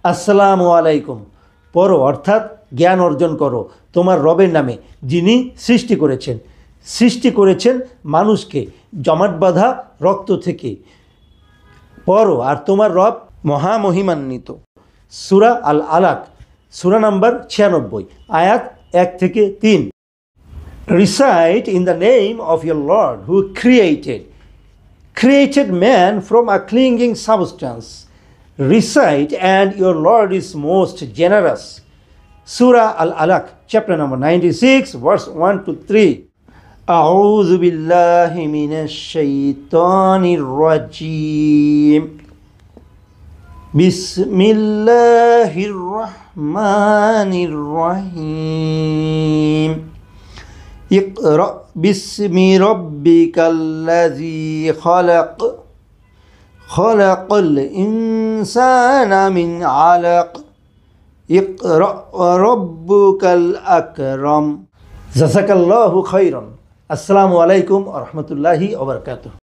আসসালামু আলাইকুম পড়ো অর্থাৎ জ্ঞান অর্জন করো তোমার রবের নামে, যিনি সৃষ্টি করেছেন মানুষকে জমাট বাঁধা রক্ত থেকে। পড়ো আর তোমার রব মহামহিমান্বিত। সূরা আল আলাক, সূরা নাম্বার 96, আয়াত 1 থেকে 3। Recite in the name of your Lord who created man from a clinging substance. Recite, and your Lord is most generous. Surah Al-Alaq, chapter number 96, verse 1 to 3. أعوذ بالله من الشيطان الرجيم. بسم الله الرحمن الرحيم. اقرأ باسم ربك الذي خلق الإنسان من علق. اقرأ وربك الأكرم. জাযাকাল্লাহু খাইরান। আসসালামু আলাইকুম ওয়া রাহমাতুল্লাহি ওয়া বারাকাতুহু।